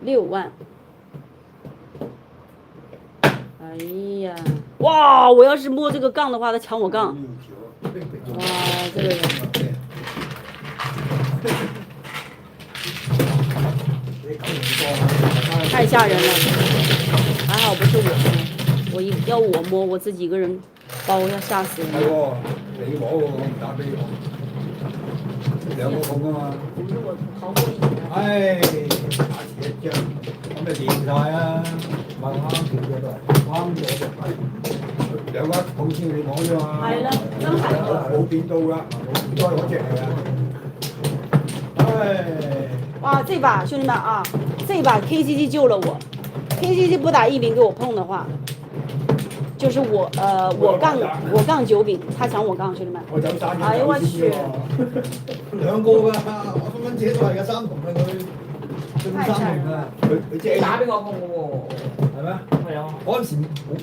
6万。哎呀，哇！我要是摸这个杠的话，他抢我杠。哇，这个人太吓人了。还好不是我摸，要我摸，我自己一个人包，要吓死人了。係喎，你摸喎，我唔打俾我。兩個咁啊嘛。不是我逃过一劫。唉，打錢一張，咁咪掂晒啊！問啱條嘅都係啱咗就係兩個好似你摸啫嘛。係啦，真係。冇變到㗎，唔該嗰只係啊。唉。哇，这把兄弟们啊，这把 KCG 救了我。KCG 不打1饼给我碰的话，就是我杠9饼，他抢我杠，兄弟们。我走散咗。哎呦我去！兩個㗎，我分分姐都係嘅3筒啦佢，中3筒啊，佢即係打俾我碰嘅喎，係咩？係啊，嗰陣時冇。